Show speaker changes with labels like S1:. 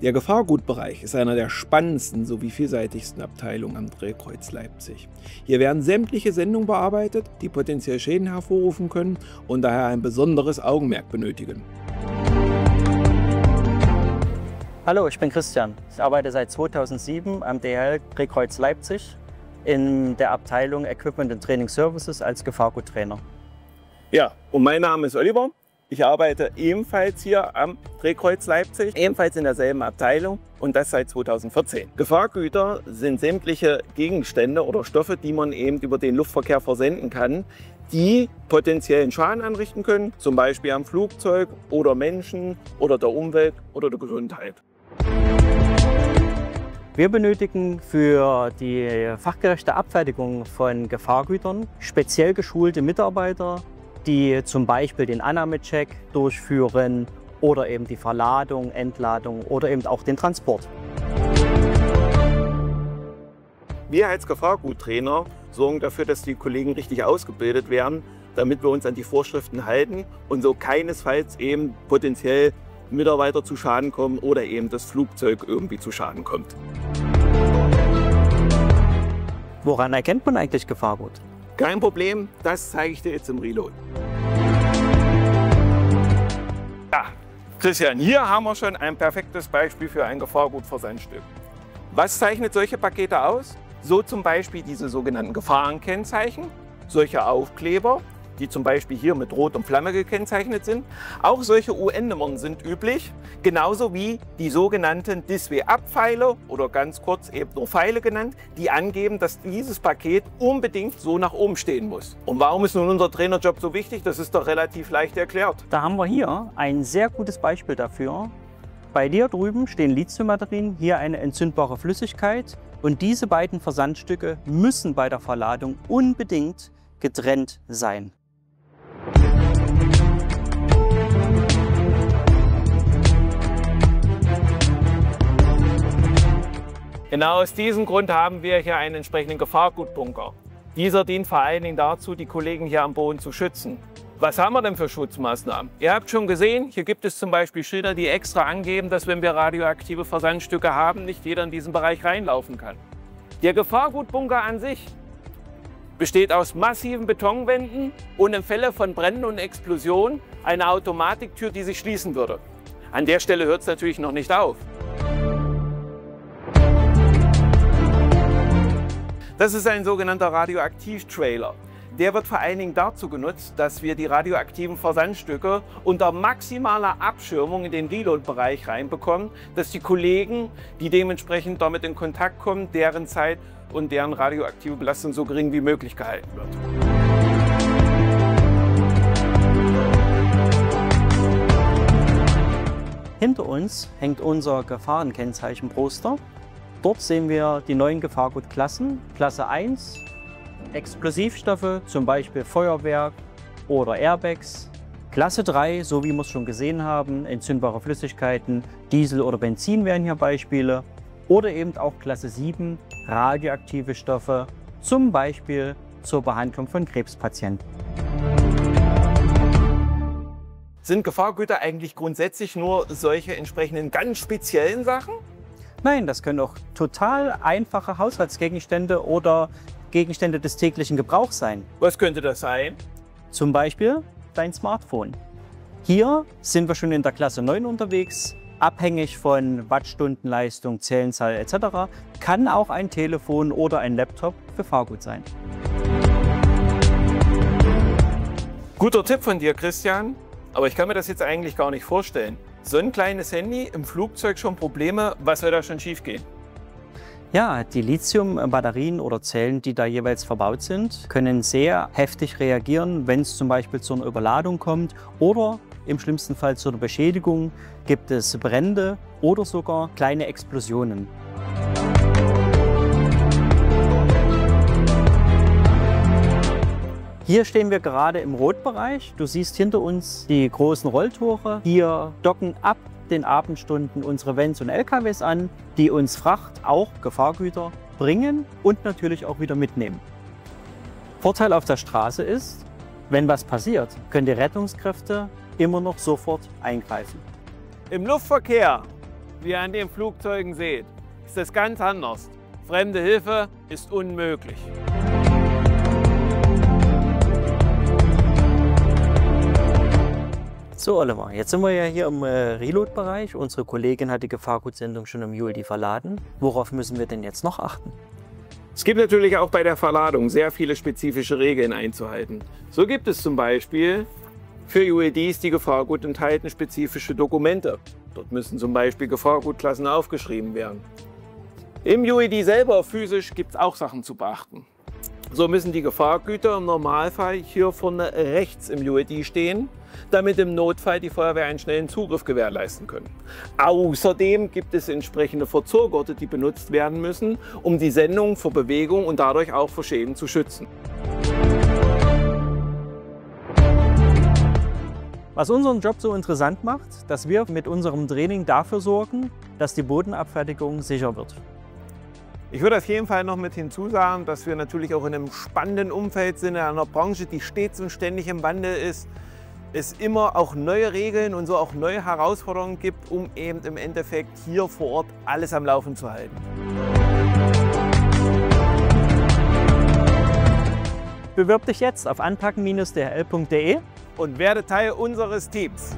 S1: Der Gefahrgutbereich ist einer der spannendsten sowie vielseitigsten Abteilungen am Drehkreuz Leipzig. Hier werden sämtliche Sendungen bearbeitet, die potenziell Schäden hervorrufen können und daher ein besonderes Augenmerk benötigen.
S2: Hallo, ich bin Christian. Ich arbeite seit 2007 am DHL Drehkreuz Leipzig in der Abteilung Equipment and Training Services als Gefahrguttrainer.
S1: Ja, und mein Name ist Oliver. Ich arbeite ebenfalls hier am Drehkreuz Leipzig, ebenfalls in derselben Abteilung und das seit 2014. Gefahrgüter sind sämtliche Gegenstände oder Stoffe, die man eben über den Luftverkehr versenden kann, die potenziellen Schaden anrichten können, zum Beispiel am Flugzeug oder Menschen oder der Umwelt oder der Gesundheit.
S2: Wir benötigen für die fachgerechte Abfertigung von Gefahrgütern speziell geschulte Mitarbeiter, die zum Beispiel den Annahmecheck durchführen oder eben die Verladung, Entladung oder eben auch den Transport.
S1: Wir als Gefahrguttrainer sorgen dafür, dass die Kollegen richtig ausgebildet werden, damit wir uns an die Vorschriften halten und so keinesfalls eben potenziell Mitarbeiter zu Schaden kommen oder eben das Flugzeug irgendwie zu Schaden kommt.
S2: Woran erkennt man eigentlich Gefahrgut?
S1: Kein Problem, das zeige ich dir jetzt im Reload. Ja, Christian, hier haben wir schon ein perfektes Beispiel für ein Gefahrgutversandstück. Was zeichnet solche Pakete aus? So zum Beispiel diese sogenannten Gefahrenkennzeichen, solche Aufkleber, die zum Beispiel hier mit Rot und Flamme gekennzeichnet sind. Auch solche UN-Nummern sind üblich, genauso wie die sogenannten Display-Up-Pfeile oder ganz kurz eben nur Pfeile genannt, die angeben, dass dieses Paket unbedingt so nach oben stehen muss. Und warum ist nun unser Trainerjob so wichtig? Das ist doch relativ leicht erklärt.
S2: Da haben wir hier ein sehr gutes Beispiel dafür. Bei dir drüben stehen Lithiumbatterien, hier eine entzündbare Flüssigkeit und diese beiden Versandstücke müssen bei der Verladung unbedingt getrennt sein.
S1: Genau aus diesem Grund haben wir hier einen entsprechenden Gefahrgutbunker. Dieser dient vor allen Dingen dazu, die Kollegen hier am Boden zu schützen. Was haben wir denn für Schutzmaßnahmen? Ihr habt schon gesehen, hier gibt es zum Beispiel Schilder, die extra angeben, dass wenn wir radioaktive Versandstücke haben, nicht jeder in diesen Bereich reinlaufen kann. Der Gefahrgutbunker an sich besteht aus massiven Betonwänden und im Falle von Bränden und Explosionen eine Automatiktür, die sich schließen würde. An der Stelle hört es natürlich noch nicht auf. Das ist ein sogenannter Radioaktiv-Trailer. Der wird vor allen Dingen dazu genutzt, dass wir die radioaktiven Versandstücke unter maximaler Abschirmung in den Reload-Bereich reinbekommen, dass die Kollegen, die dementsprechend damit in Kontakt kommen, deren Zeit und deren radioaktive Belastung so gering wie möglich gehalten wird.
S2: Hinter uns hängt unser Gefahrenkennzeichen-Poster. Dort sehen wir die neuen Gefahrgutklassen. Klasse 1, Explosivstoffe, zum Beispiel Feuerwerk oder Airbags. Klasse 3, so wie wir es schon gesehen haben, entzündbare Flüssigkeiten, Diesel oder Benzin wären hier Beispiele. Oder eben auch Klasse 7, radioaktive Stoffe, zum Beispiel zur Behandlung von Krebspatienten.
S1: Sind Gefahrgüter eigentlich grundsätzlich nur solche entsprechenden ganz speziellen Sachen?
S2: Nein, das können auch total einfache Haushaltsgegenstände oder Gegenstände des täglichen Gebrauchs sein.
S1: Was könnte das sein?
S2: Zum Beispiel dein Smartphone. Hier sind wir schon in der Klasse 9 unterwegs. Abhängig von Wattstundenleistung, Zellenzahl etc. kann auch ein Telefon oder ein Laptop Gefahrgut sein.
S1: Guter Tipp von dir, Christian. Aber ich kann mir das jetzt eigentlich gar nicht vorstellen. So ein kleines Handy im Flugzeug schon Probleme, was soll da schon schief gehen?
S2: Ja, die Lithium-Batterien oder Zellen, die da jeweils verbaut sind, können sehr heftig reagieren, wenn es zum Beispiel zu einer Überladung kommt oder im schlimmsten Fall zu einer Beschädigung, gibt es Brände oder sogar kleine Explosionen. Hier stehen wir gerade im Rotbereich. Du siehst hinter uns die großen Rolltore. Hier docken ab den Abendstunden unsere Vans und LKWs an, die uns Fracht, auch Gefahrgüter, bringen und natürlich auch wieder mitnehmen. Vorteil auf der Straße ist, wenn was passiert, können die Rettungskräfte immer noch sofort eingreifen.
S1: Im Luftverkehr wie ihr an den Flugzeugen seht, ist es ganz anders. Fremde Hilfe ist unmöglich.
S2: So Oliver, jetzt sind wir ja hier im Reload-Bereich. Unsere Kollegin hat die Gefahrgutsendung schon im ULD verladen. Worauf müssen wir denn jetzt noch achten?
S1: Es gibt natürlich auch bei der Verladung sehr viele spezifische Regeln einzuhalten. So gibt es zum Beispiel für ULDs, die Gefahrgut enthalten, spezifische Dokumente. Dort müssen zum Beispiel Gefahrgutklassen aufgeschrieben werden. Im ULD selber physisch gibt es auch Sachen zu beachten. So müssen die Gefahrgüter im Normalfall hier vorne rechts im ULD stehen, damit im Notfall die Feuerwehr einen schnellen Zugriff gewährleisten können. Außerdem gibt es entsprechende Verzurgurte, die benutzt werden müssen, um die Sendung vor Bewegung und dadurch auch vor Schäden zu schützen.
S2: Was unseren Job so interessant macht, dass wir mit unserem Training dafür sorgen, dass die Bodenabfertigung sicher wird.
S1: Ich würde auf jeden Fall noch mit hinzusagen, dass wir natürlich auch in einem spannenden Umfeld sind, in einer Branche, die stets und ständig im Wandel ist. Es immer auch neue Regeln und so auch neue Herausforderungen gibt, um eben im Endeffekt hier vor Ort alles am Laufen zu halten.
S2: Bewirb dich jetzt auf anpacken-dhl.de
S1: und werde Teil unseres Teams.